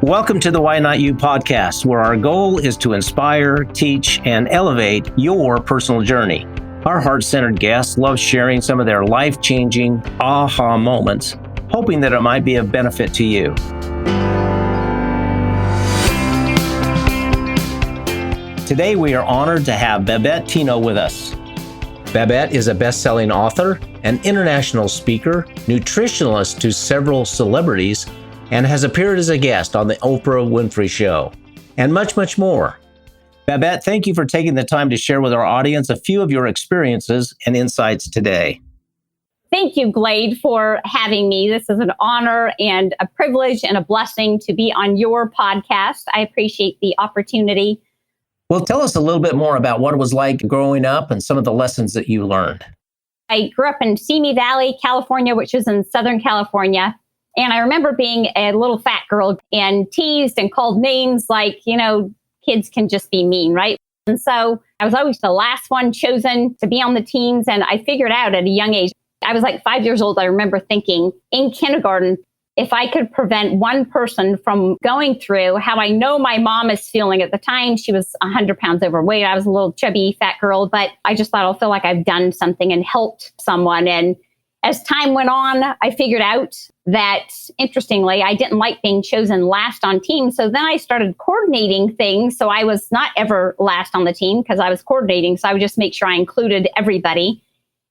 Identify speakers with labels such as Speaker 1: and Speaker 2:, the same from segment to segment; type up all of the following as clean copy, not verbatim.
Speaker 1: Welcome to the Why Not You podcast, where our goal is to inspire, teach, and elevate your personal journey. Our heart-centered guests love sharing some of their life-changing aha moments, hoping that it might be of benefit to you. Today, we are honored to have Babette Teno with us. Babette is a best-selling author, an international speaker, nutritionalist to several celebrities, and has appeared as a guest on the Oprah Winfrey Show, and much, much more. Babette, thank you for taking the time to share with our audience a few of your experiences and insights today.
Speaker 2: Thank you, Glade, for having me. This is an honor and a privilege and a blessing to be on your podcast. I appreciate the opportunity.
Speaker 1: Well, tell us a little bit more about what it was like growing up and some of the lessons that you learned.
Speaker 2: I grew up in Simi Valley, California, which is in Southern California. And I remember being a little fat girl and teased and called names like, kids can just be mean, right? And so I was always the last one chosen to be on the teams. And I figured out at a young age, I was like 5 years old. I remember thinking in kindergarten, if I could prevent one person from going through how I know my mom is feeling at the time, she was 100 pounds overweight. I was a little chubby, fat girl, but I just thought I'll feel like I've done something and helped someone. And as time went on, I figured out that, interestingly, I didn't like being chosen last on team. So then I started coordinating things. So I was not ever last on the team because I was coordinating. So I would just make sure I included everybody.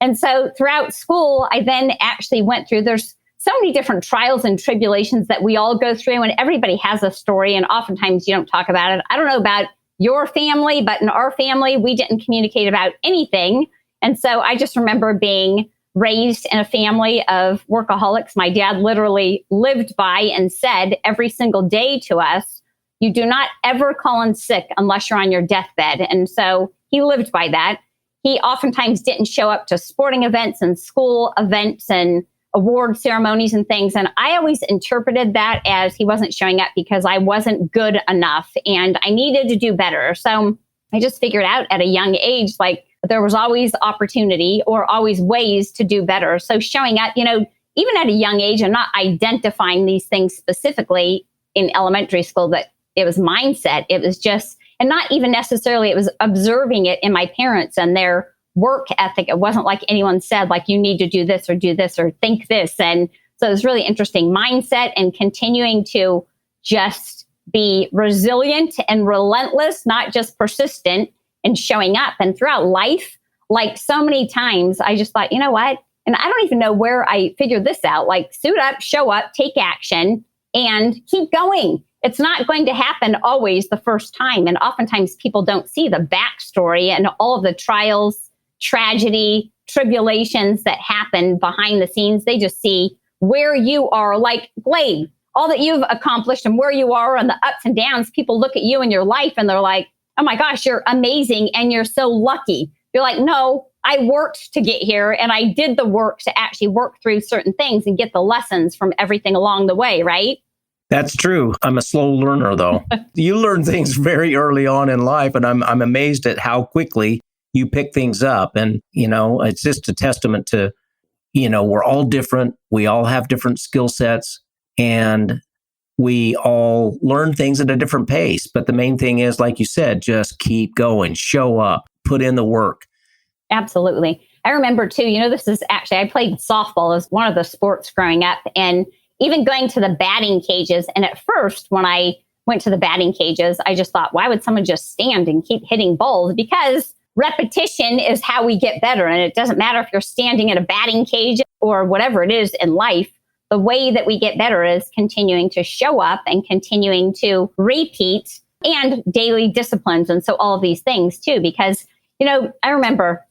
Speaker 2: And so throughout school, I then actually went through, there's so many different trials and tribulations that we all go through, and everybody has a story. And oftentimes you don't talk about it. I don't know about your family, but in our family, we didn't communicate about anything. And so I just remember being raised in a family of workaholics. My dad literally lived by and said every single day to us, you do not ever call in sick unless you're on your deathbed. And so he lived by that. He oftentimes didn't show up to sporting events and school events and award ceremonies and things. And I always interpreted that as he wasn't showing up because I wasn't good enough and I needed to do better. So I just figured out at a young age, like, there was always opportunity or always ways to do better. So showing up, even at a young age and not identifying these things specifically in elementary school, that it was mindset. It was just, and not even necessarily, it was observing it in my parents and their work ethic. It wasn't like anyone said, like, you need to do this or think this. And so it was really interesting mindset and continuing to just be resilient and relentless, not just persistent, and showing up. And throughout life, like so many times, I just thought, you know what? And I don't even know where I figured this out. Like, suit up, show up, take action, and keep going. It's not going to happen always the first time. And oftentimes people don't see the backstory and all of the trials, tragedy, tribulations that happen behind the scenes. They just see where you are, like Glade, all that you've accomplished and where you are and the ups and downs. People look at you in your life and they're like, oh my gosh, you're amazing and you're so lucky. You're like, no, I worked to get here and I did the work to actually work through certain things and get the lessons from everything along the way, right?
Speaker 1: That's true. I'm a slow learner, though. You learn things very early on in life, and I'm amazed at how quickly you pick things up. And, it's just a testament to, we're all different. We all have different skill sets, and we all learn things at a different pace. But the main thing is, like you said, just keep going, show up, put in the work.
Speaker 2: Absolutely. I remember too, this is actually, I played softball as one of the sports growing up, and even going to the batting cages. And at first, when I went to the batting cages, I just thought, why would someone just stand and keep hitting balls? Because repetition is how we get better. And it doesn't matter if you're standing in a batting cage or whatever it is in life. The way that we get better is continuing to show up and continuing to repeat and daily disciplines. And so all of these things too, because, I remember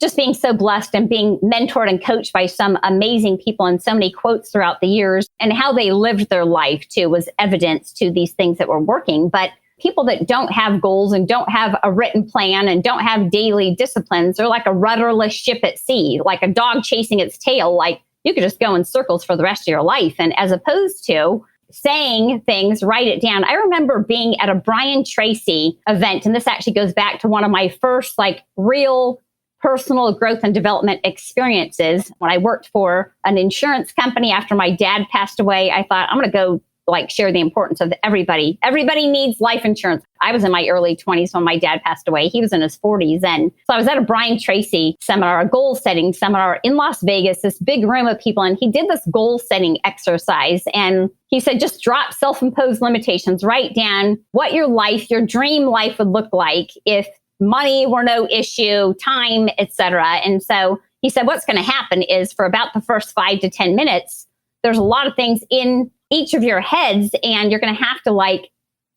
Speaker 2: just being so blessed and being mentored and coached by some amazing people and so many quotes throughout the years, and how they lived their life too was evidence to these things that were working. But people that don't have goals and don't have a written plan and don't have daily disciplines, they're like a rudderless ship at sea, like a dog chasing its tail. Like, you could just go in circles for the rest of your life. And as opposed to saying things, write it down. I remember being at a Brian Tracy event, and this actually goes back to one of my first real personal growth and development experiences. When I worked for an insurance company after my dad passed away, I thought, I'm going to go like share the importance of everybody. Everybody needs life insurance. I was in my early 20s when my dad passed away. He was in his 40s. And so I was at a Brian Tracy seminar, a goal setting seminar in Las Vegas, this big room of people. And he did this goal setting exercise. And he said, just drop self-imposed limitations, write down what your life, your dream life would look like if money were no issue, time, etc. And so he said, what's going to happen is for about the first 5 to 10 minutes, there's a lot of things in each of your heads, and you're going to have to like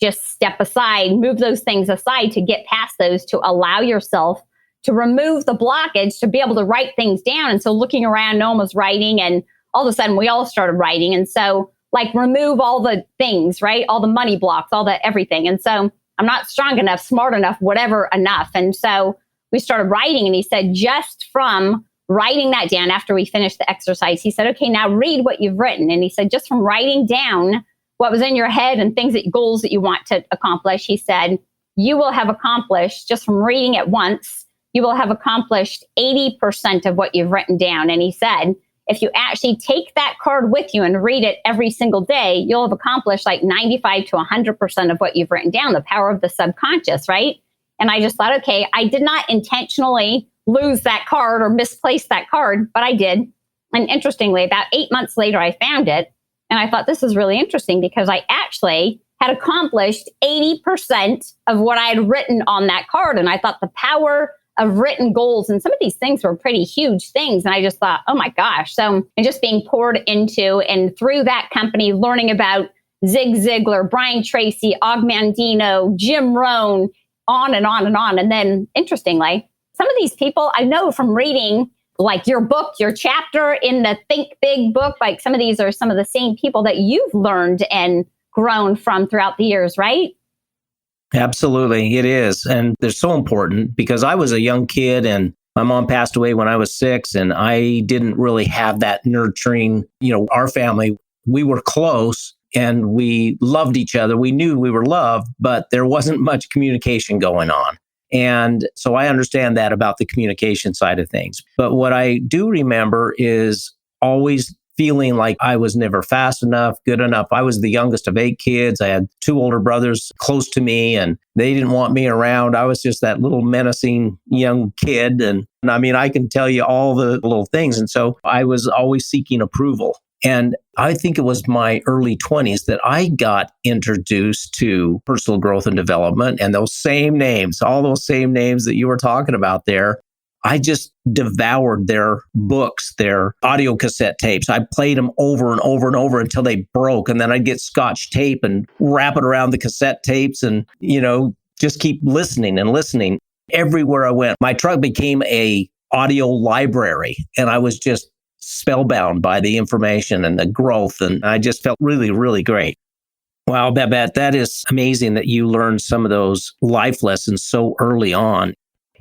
Speaker 2: just step aside, move those things aside to get past those, to allow yourself to remove the blockage, to be able to write things down. And so looking around, no one was writing, and all of a sudden we all started writing. And so like remove all the things, right? All the money blocks, all the everything. And so I'm not strong enough, smart enough, whatever enough. And so we started writing, and he said, just from writing that down after we finished the exercise, he said, okay, now read what you've written. And he said, just from writing down what was in your head and goals that you want to accomplish, he said, you will have accomplished, just from reading it once, you will have accomplished 80% of what you've written down. And he said, if you actually take that card with you and read it every single day, you'll have accomplished like 95 to 100% of what you've written down, the power of the subconscious, right? And I just thought, okay, I did not intentionally lose that card or misplace that card, but I did. And interestingly, about 8 months later, I found it. And I thought this is really interesting because I actually had accomplished 80% of what I had written on that card. And I thought the power of written goals, and some of these things were pretty huge things. And I just thought, oh my gosh. So, and just being poured into and through that company, learning about Zig Ziglar, Brian Tracy, Og Mandino, Jim Rohn, on and on and on. And then interestingly, some of these people I know from reading like your book, your chapter in the Think Big book, like some of these are some of the same people that you've learned and grown from throughout the years, right?
Speaker 1: Absolutely, it is. And they're so important because I was a young kid and my mom passed away when I was 6, and I didn't really have that nurturing, our family, we were close and we loved each other. We knew we were loved, but there wasn't much communication going on. And so I understand that about the communication side of things. But what I do remember is always feeling like I was never fast enough, good enough. I was the youngest of 8 kids. I had 2 older brothers close to me, and they didn't want me around. I was just that little menacing young kid. And I mean, I can tell you all the little things. And so I was always seeking approval. And I think it was my early 20s that I got introduced to personal growth and development, and those same names, all those same names that you were talking about there. I just devoured their books, their audio cassette tapes. I played them over and over and over until they broke. And then I'd get Scotch tape and wrap it around the cassette tapes and, just keep listening and listening. Everywhere I went, my truck became a audio library, and I was just spellbound by the information and the growth. And I just felt really, really great. Wow, Babette, that is amazing that you learned some of those life lessons so early on.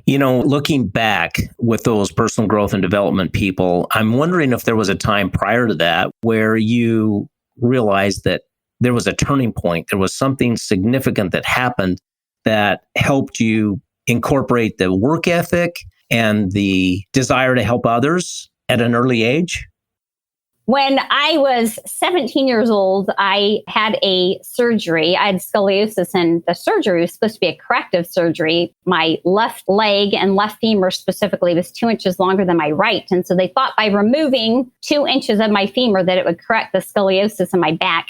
Speaker 1: Looking back with those personal growth and development people, I'm wondering if there was a time prior to that where you realized that there was a turning point. There was something significant that happened that helped you incorporate the work ethic and the desire to help others at an early age?
Speaker 2: When I was 17 years old, I had a surgery. I had scoliosis, and the surgery was supposed to be a corrective surgery. My left leg and left femur specifically was 2 inches longer than my right. And so they thought by removing 2 inches of my femur that it would correct the scoliosis in my back.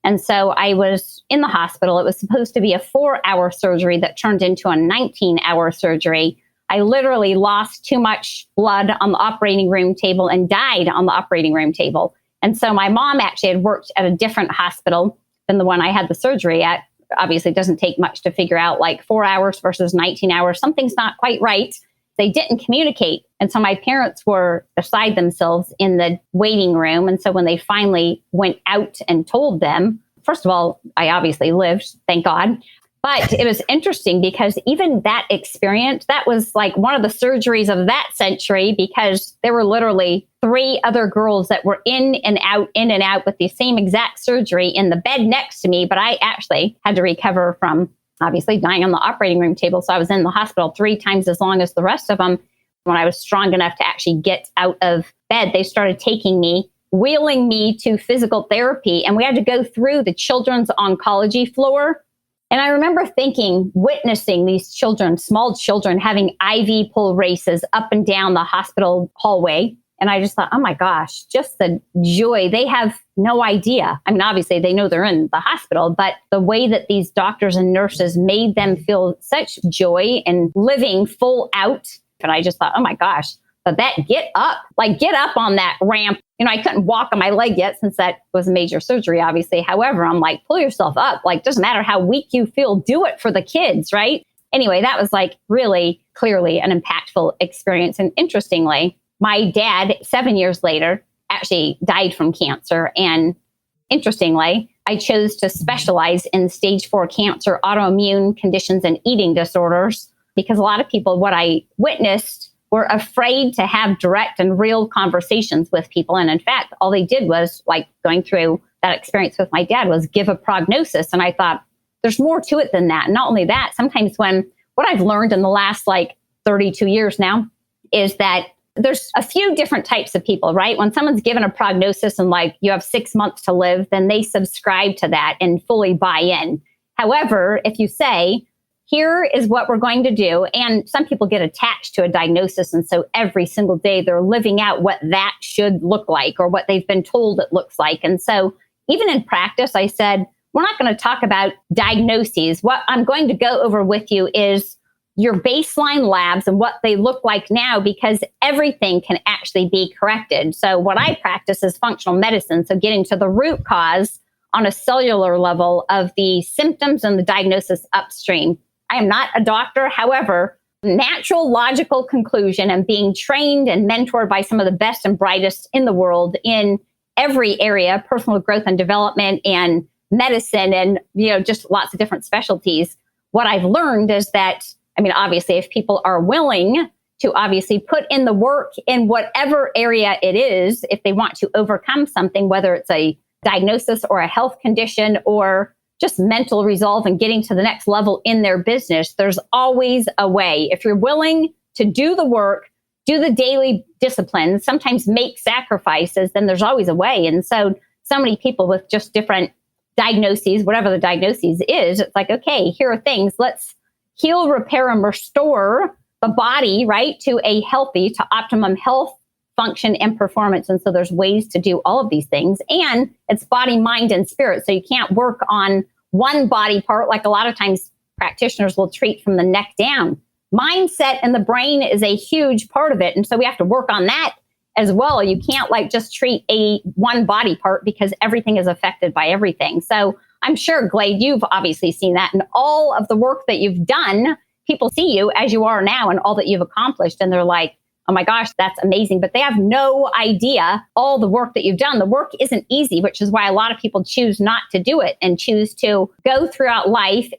Speaker 2: And so I was in the hospital. It was supposed to be a 4-hour surgery that turned into a 19-hour surgery. I literally lost too much blood on the operating room table and died on the operating room table. And so my mom actually had worked at a different hospital than the one I had the surgery at. Obviously, it doesn't take much to figure out like 4 hours versus 19 hours. Something's not quite right. They didn't communicate. And so my parents were beside themselves in the waiting room. And so when they finally went out and told them, first of all, I obviously lived, thank God. But it was interesting because even that experience, that was like one of the surgeries of that century, because there were literally 3 other girls that were in and out with the same exact surgery in the bed next to me. But I actually had to recover from obviously dying on the operating room table. So I was in the hospital 3 times as long as the rest of them. When I was strong enough to actually get out of bed, they started taking me wheeling me to physical therapy, and we had to go through the children's oncology floor. And I remember thinking, witnessing these children, small children, having IV pull races up and down the hospital hallway. And I just thought, oh my gosh, just the joy. They have no idea. I mean, obviously they know they're in the hospital, but the way that these doctors and nurses made them feel such joy and living full out. And I just thought, oh my gosh, Babette, get up on that ramp. You know, I couldn't walk on my leg yet since that was a major surgery, obviously. However, I'm like, pull yourself up. Like, doesn't matter how weak you feel, do it for the kids, right? Anyway, that was like really clearly an impactful experience. And interestingly, my dad, 7 years later, actually died from cancer. And interestingly, I chose to specialize in stage 4 cancer, autoimmune conditions, and eating disorders, because a lot of people, what I witnessed, were afraid to have direct and real conversations with people. And in fact, all they did was, like going through that experience with my dad, was give a prognosis. And I thought, there's more to it than that. And not only that, sometimes what I've learned in the last 32 years now is that there's a few different types of people, right? When someone's given a prognosis and you have 6 months to live, then they subscribe to that and fully buy in. However, if you say, here is what we're going to do, and some people get attached to a diagnosis, and so every single day they're living out what that should look like or what they've been told it looks like. And so even in practice, I said, we're not going to talk about diagnoses. What I'm going to go over with you is your baseline labs and what they look like now, because everything can actually be corrected. So what I practice is functional medicine. So getting to the root cause on a cellular level of the symptoms and the diagnosis upstream. I am not a doctor. However, natural logical conclusion and being trained and mentored by some of the best and brightest in the world in every area, personal growth and development and medicine and, just lots of different specialties. What I've learned is that, obviously, if people are willing to obviously put in the work in whatever area it is, if they want to overcome something, whether it's a diagnosis or a health condition or just mental resolve and getting to the next level in their business, there's always a way. If you're willing to do the work, do the daily disciplines, sometimes make sacrifices, then there's always a way. And so many people with just different diagnoses, whatever the diagnosis is, it's like, okay, here are things. Let's heal, repair, and restore the body, right, to optimum health, function, and performance. And so there's ways to do all of these things. And it's body, mind, and spirit. So you can't work on one body part like a lot of times practitioners will treat from the neck down. Mindset and the brain is a huge part of it. And so we have to work on that as well. You can't just treat one body part, because everything is affected by everything. So I'm sure, Glade, you've obviously seen that in all of the work that you've done. People see you as you are now and all that you've accomplished. And they're like, oh my gosh, that's amazing. But they have no idea all the work that you've done. The work isn't easy, which is why a lot of people choose not to do it and choose to go throughout life,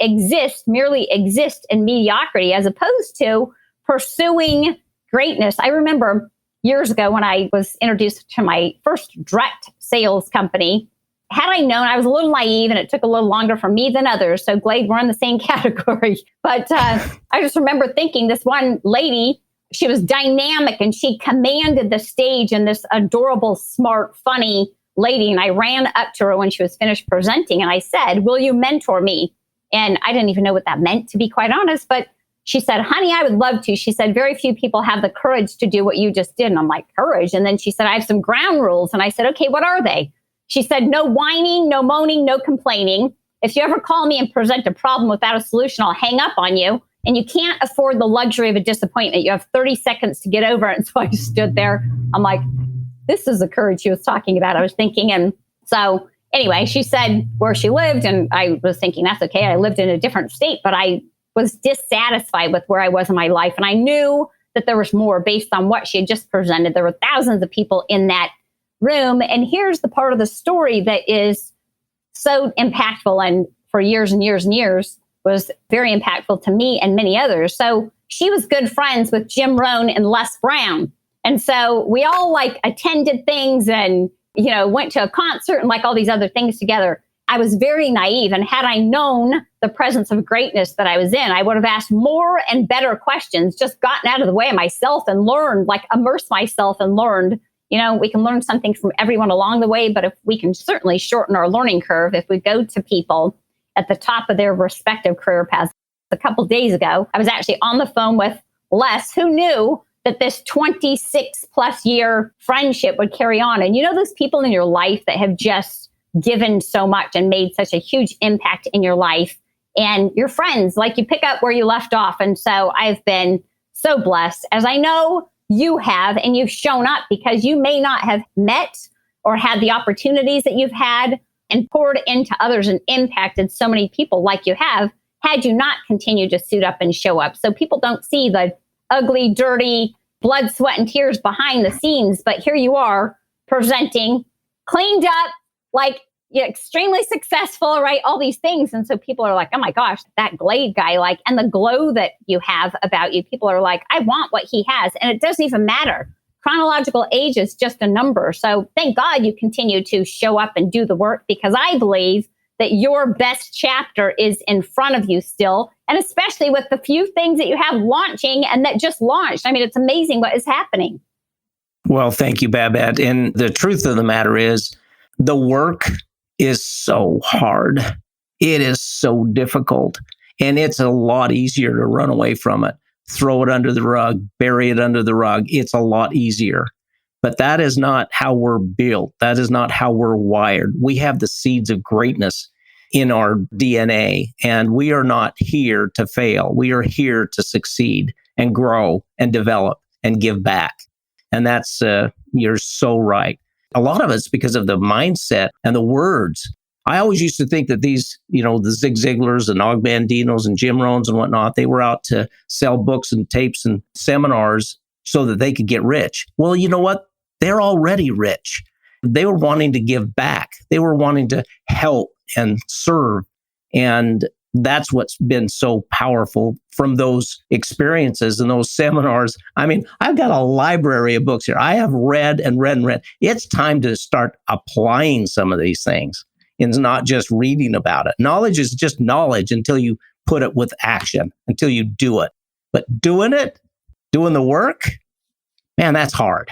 Speaker 2: merely exist in mediocrity, as opposed to pursuing greatness. I remember years ago when I was introduced to my first direct sales company. Had I known, I was a little naive and it took a little longer for me than others. So Glade, we're in the same category. But I just remember thinking, this one lady, she was dynamic and she commanded the stage, and this adorable, smart, funny lady. And I ran up to her when she was finished presenting and I said, will you mentor me? And I didn't even know what that meant, to be quite honest. But she said, honey, I would love to. She said, very few people have the courage to do what you just did. And I'm like, courage? And then she said, I have some ground rules. And I said, okay, what are they? She said, no whining, no moaning, no complaining. If you ever call me and present a problem without a solution, I'll hang up on you. And you can't afford the luxury of a disappointment. You have 30 seconds to get over it. And so I stood there. I'm like, this is the courage she was talking about, I was thinking. And so anyway, she said where she lived. And I was thinking, that's okay. I lived in a different state, but I was dissatisfied with where I was in my life. And I knew that there was more based on what she had just presented. There were thousands of people in that room. And here's the part of the story that is so impactful, and for years and years and years was very impactful to me and many others. So she was good friends with Jim Rohn and Les Brown. And so we all attended things and, went to a concert and all these other things together. I was very naive. And had I known the presence of greatness that I was in, I would have asked more and better questions, just gotten out of the way of myself and learned, immersed myself and learned, we can learn something from everyone along the way, but if we can certainly shorten our learning curve, if we go to people at the top of their respective career paths. A couple days ago, I was actually on the phone with Les, who knew that this 26 plus year friendship would carry on. And those people in your life that have just given so much and made such a huge impact in your life, and your friends, like you pick up where you left off. And so I've been so blessed, as I know you have, and you've shown up, because you may not have met or had the opportunities that you've had and poured into others and impacted so many people like you have, had you not continued to suit up and show up. So people don't see the ugly, dirty, blood, sweat, and tears behind the scenes. But here you are presenting, cleaned up, like extremely successful, right? All these things. And so people are like, oh my gosh, that Glade guy, and the glow that you have about you, people are like, I want what he has. And it doesn't even matter. Chronological age is just a number. So thank God you continue to show up and do the work, because I believe that your best chapter is in front of you still. And especially with the few things that you have launching and that just launched. I mean, it's amazing what is happening.
Speaker 1: Well, thank you, Babette. And the truth of the matter is, the work is so hard. It is so difficult. And it's a lot easier to run away from it, throw it under the rug, bury it under the rug. It's a lot easier. But that is not how we're built. That is not how we're wired. We have the seeds of greatness in our DNA, and we are not here to fail. We are here to succeed and grow and develop and give back. And that's, you're so right. A lot of it's because of the mindset and the words. I always used to think that these, the Zig Ziglars and Og Bandinos and Jim Rohns and whatnot, they were out to sell books and tapes and seminars so that they could get rich. Well, you know what? They're already rich. They were wanting to give back. They were wanting to help and serve. And that's what's been so powerful from those experiences and those seminars. I mean, I've got a library of books here. I have read and read and read. It's time to start applying some of these things. It's not just reading about it. Knowledge is just knowledge until you put it with action, until you do it. But doing the work, man, that's hard.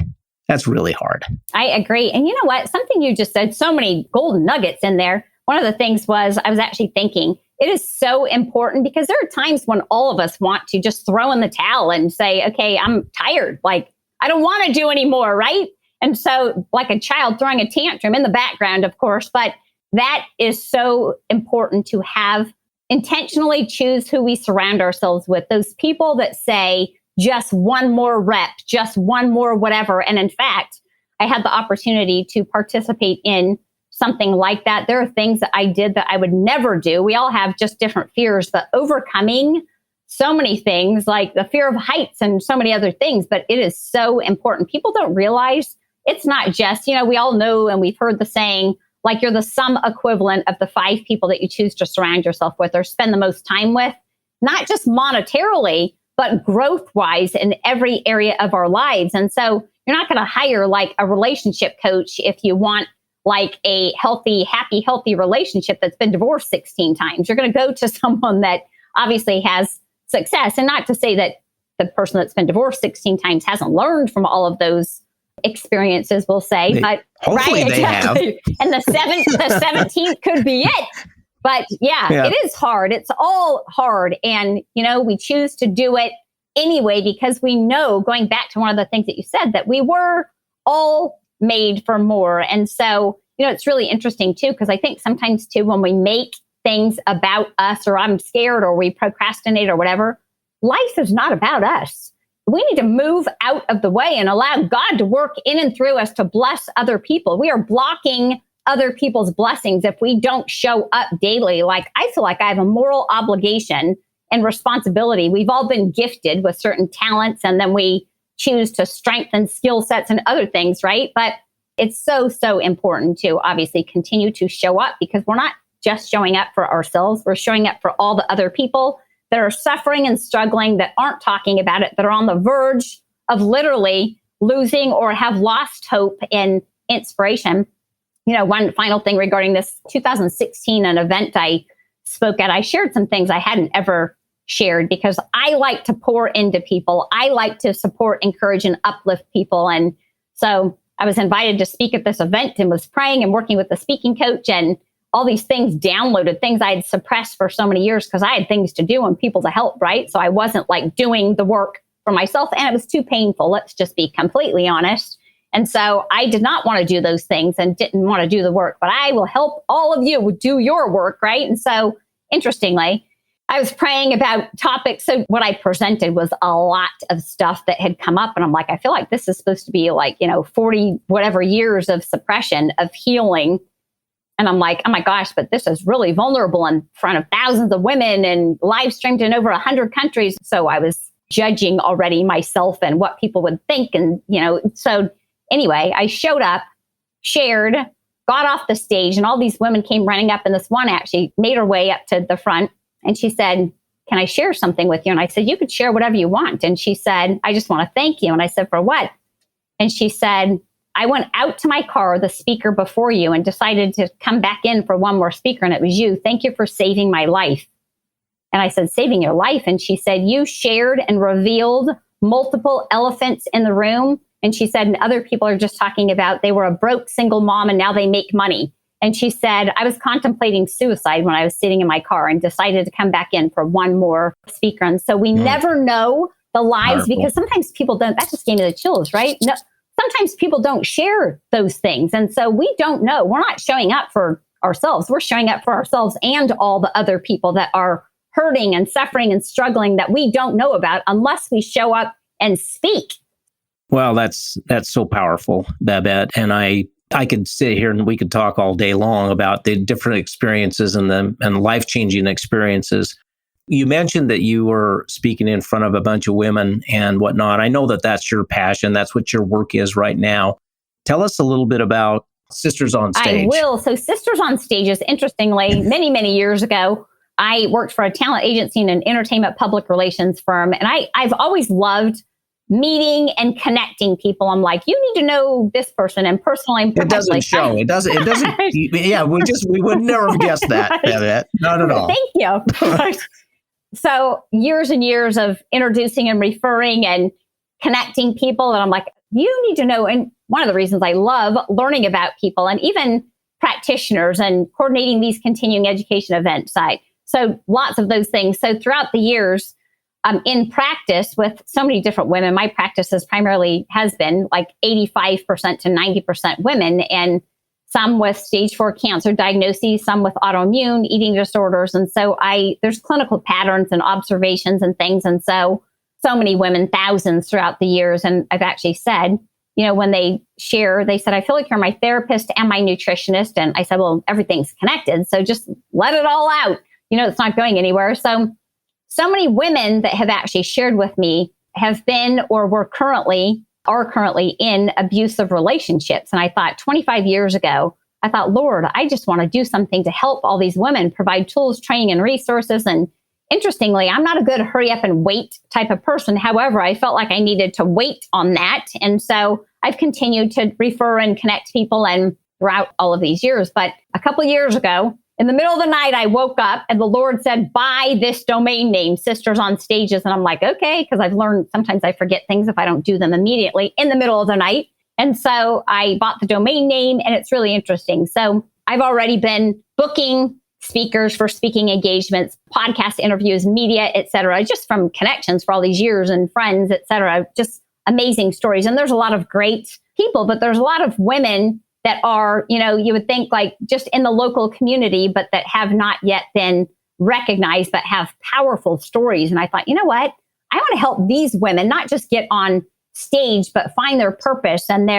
Speaker 1: That's really hard. I
Speaker 2: agree. And you know what? Something you just said, so many golden nuggets in there. One of the things was, I was actually thinking, it is so important, because there are times when all of us want to just throw in the towel and say, okay, I'm tired. I don't want to do anymore, right? And so like a child throwing a tantrum in the background, of course, but that is so important to have intentionally choose who we surround ourselves with. Those people that say, just one more rep, just one more whatever. And in fact, I had the opportunity to participate in something like that. There are things that I did that I would never do. We all have just different fears, but overcoming so many things, like the fear of heights and so many other things. But it is so important. People don't realize it's not just, we all know, and we've heard the saying, like you're the sum equivalent of the 5 people that you choose to surround yourself with or spend the most time with, not just monetarily, but growth-wise in every area of our lives. And so you're not going to hire like a relationship coach if you want like a healthy, happy, healthy relationship that's been divorced 16 times. You're going to go to someone that obviously has success. And not to say that the person that's been divorced 16 times hasn't learned from all of those experiences, we'll say. But
Speaker 1: hopefully
Speaker 2: right,
Speaker 1: they
Speaker 2: exactly.
Speaker 1: have.
Speaker 2: And the 17th could be it. But yeah, it is hard. It's all hard. And, we choose to do it anyway, because we know, going back to one of the things that you said, that we were all made for more. And so, it's really interesting too, because I think sometimes too, when we make things about us, or I'm scared, or we procrastinate or whatever, life is not about us. We need to move out of the way and allow God to work in and through us to bless other people. We are blocking other people's blessings if we don't show up daily. Like, I feel like I have a moral obligation and responsibility. We've all been gifted with certain talents, and then we choose to strengthen skill sets and other things, right? But it's so, so important to obviously continue to show up, because we're not just showing up for ourselves. We're showing up for all the other people that are suffering and struggling, that aren't talking about it, that are on the verge of literally losing or have lost hope and inspiration. One final thing regarding this 2016, an event I spoke at, I shared some things I hadn't ever shared, because I like to pour into people. I like to support, encourage, and uplift people. And so I was invited to speak at this event and was praying and working with the speaking coach and all these things downloaded, things I had suppressed for so many years because I had things to do and people to help, right? So I wasn't like doing the work for myself and it was too painful. Let's just be completely honest. And so I did not want to do those things and didn't want to do the work, but I will help all of you do your work, right? And so interestingly, I was praying about topics. So what I presented was a lot of stuff that had come up. And I'm like, I feel like this is supposed to be like, 40 whatever years of suppression, of healing. And I'm like, oh my gosh, but this is really vulnerable in front of thousands of women and live streamed in over 100 countries. So I was judging already myself and what people would think. And, so anyway, I showed up, shared, got off the stage, and all these women came running up. And this one actually made her way up to the front. And she said, can I share something with you? And I said, you could share whatever you want. And she said, I just want to thank you. And I said, for what? And she said, I went out to my car, the speaker before you, and decided to come back in for one more speaker. And it was you. Thank you for saving my life. And I said, saving your life? And she said, you shared and revealed multiple elephants in the room. And she said, and other people are just talking about they were a broke single mom and now they make money. And she said, I was contemplating suicide when I was sitting in my car and decided to come back in for one more speaker. And so we never know the lives because sometimes people don't, that just gave me the chills, right? No, sometimes people don't share those things. And so we don't know. We're not showing up for ourselves. We're showing up for ourselves and all the other people that are hurting and suffering and struggling that we don't know about unless we show up and speak.
Speaker 1: Well, that's so powerful, Babette. And I could sit here and we could talk all day long about the different experiences and life-changing experiences. You mentioned that you were speaking in front of a bunch of women and whatnot. I know that that's your passion. That's what your work is right now. Tell us a little bit about Sisters on Stage.
Speaker 2: I will. So Sisters on Stage is, interestingly, many, many years ago, I worked for a talent agency and an entertainment public relations firm. And I've always loved meeting and connecting people. I'm like, you need to know this person and personally.
Speaker 1: It doesn't show. It doesn't. Yeah, we would never have guessed that. Not at all.
Speaker 2: Thank you. So years and years of introducing and referring and connecting people. And I'm like, you need to know. And one of the reasons I love learning about people and even practitioners and coordinating these continuing education events. So lots of those things. So throughout the years, in practice with so many different women, my practice has been like 85% to 90% women, and some with stage 4 cancer diagnoses, some with autoimmune eating disorders. And so there's clinical patterns and observations and things. And so many women, thousands throughout the years. And I've actually said, when they share, they said, I feel like you're my therapist and my nutritionist. And I said, well, everything's connected. So just let it all out. It's not going anywhere. So many women that have actually shared with me have been or are currently in abusive relationships. And I thought 25 years ago, Lord, I just want to do something to help all these women, provide tools, training, and resources. And interestingly, I'm not a good hurry up and wait type of person. However, I felt like I needed to wait on that. And so I've continued to refer and connect people and throughout all of these years. But a couple of years ago, in the middle of the night, I woke up and the Lord said, buy this domain name, Sisters on Stages. And I'm like, okay, because I've learned sometimes I forget things if I don't do them immediately in the middle of the night. And so I bought the domain name and it's really interesting. So I've already been booking speakers for speaking engagements, podcast interviews, media, et cetera, just from connections for all these years and friends, et cetera, just amazing stories. And there's a lot of great people, but there's a lot of women that are, you would think like just in the local community, but that have not yet been recognized, but have powerful stories. And I thought, you know what? I want to help these women not just get on stage, but find their purpose and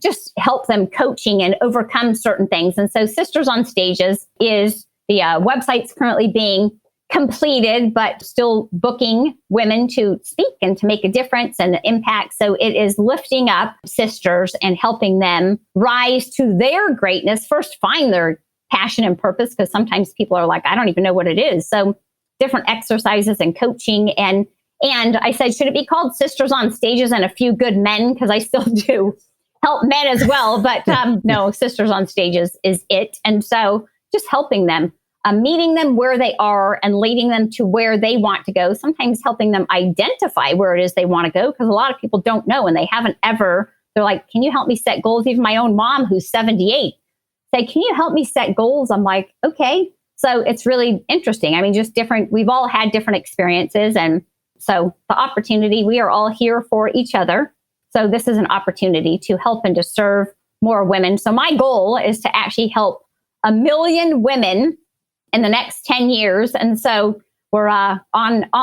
Speaker 2: just help them coaching and overcome certain things. And so Sisters on Stages is the website's currently being completed, but still booking women to speak and to make a difference and impact. So it is lifting up sisters and helping them rise to their greatness, first find their passion and purpose, because sometimes people are like, I don't even know what it is. So different exercises and coaching. And I said, should it be called Sisters on Stages and a Few Good Men? Because I still do help men as well. But no, Sisters on Stages is it. And so just helping them. Meeting them where they are and leading them to where they want to go, sometimes helping them identify where it is they want to go, because a lot of people don't know and they haven't ever They're like, can you help me set goals? Even my own mom, who's 78, say, can you help me set goals? I'm like, okay. So it's really interesting. I mean, just different, we've all had different experiences. And so the opportunity, we are all here for each other. So this is an opportunity to help and to serve more women. So my goal is to actually help 1 million women in the next 10 years. And so we're on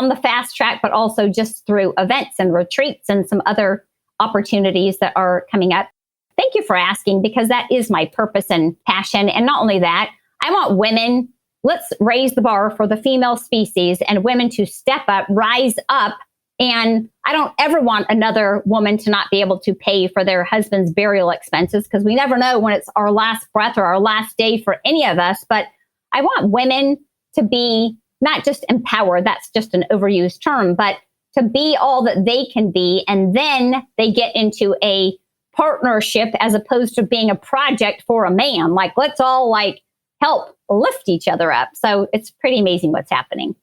Speaker 2: the fast track, but also just through events and retreats and some other opportunities that are coming up. Thank you for asking, because that is my purpose and passion. And not only that, I want women, let's raise the bar for the female species and women to step up, rise up. And I don't ever want another woman to not be able to pay for their husband's burial expenses, because we never know when it's our last breath or our last day for any of us. But I want women to be not just empowered, that's just an overused term, but to be all that they can be. And then they get into a partnership as opposed to being a project for a man. Like, let's all like help lift each other up. So it's pretty amazing what's happening.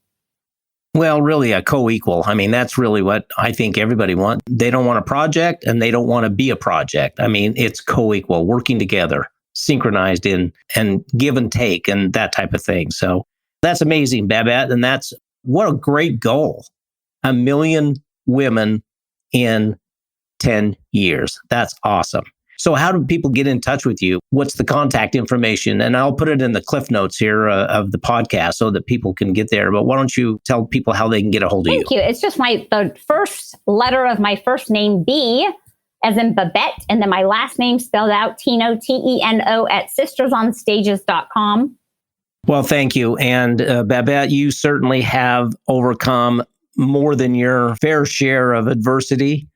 Speaker 1: Well, really a co-equal. I mean, that's really what I think everybody wants. They don't want a project and they don't want to be a project. I mean, it's co-equal, working together, synchronized in and give and take and that type of thing. So that's amazing, Babette. And that's what a great goal. 1 million women in 10 years. That's awesome. So how do people get in touch with you? What's the contact information? And I'll put it in the cliff notes here of the podcast so that people can get there. But why don't you tell people how they can get a hold of you?
Speaker 2: Thank you. It's just the first letter of my first name, B, as in Babette, and then my last name spelled out, Teno, Teno, at sistersonstages.com.
Speaker 1: Well, thank you. And Babette, you certainly have overcome more than your fair share of adversity.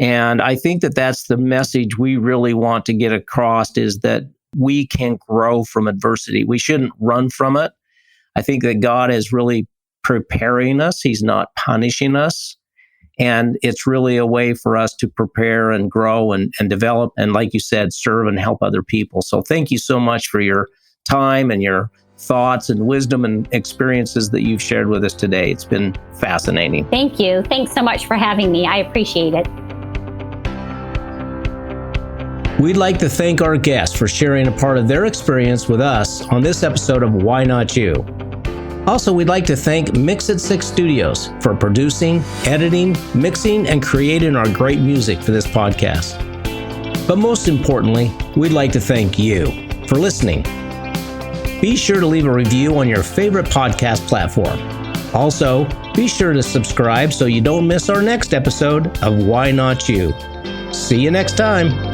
Speaker 1: And I think that that's the message we really want to get across, is that we can grow from adversity. We shouldn't run from it. I think that God is really preparing us. He's not punishing us. And it's really a way for us to prepare and grow and develop. And like you said, serve and help other people. So thank you so much for your time and your thoughts and wisdom and experiences that you've shared with us today. It's been fascinating.
Speaker 2: Thank you. Thanks so much for having me. I appreciate it.
Speaker 1: We'd like to thank our guests for sharing a part of their experience with us on this episode of Why Not You? Also, we'd like to thank Mix It 6 Studios for producing, editing, mixing, and creating our great music for this podcast. But most importantly, we'd like to thank you for listening. Be sure to leave a review on your favorite podcast platform. Also, be sure to subscribe so you don't miss our next episode of Why Not You? See you next time.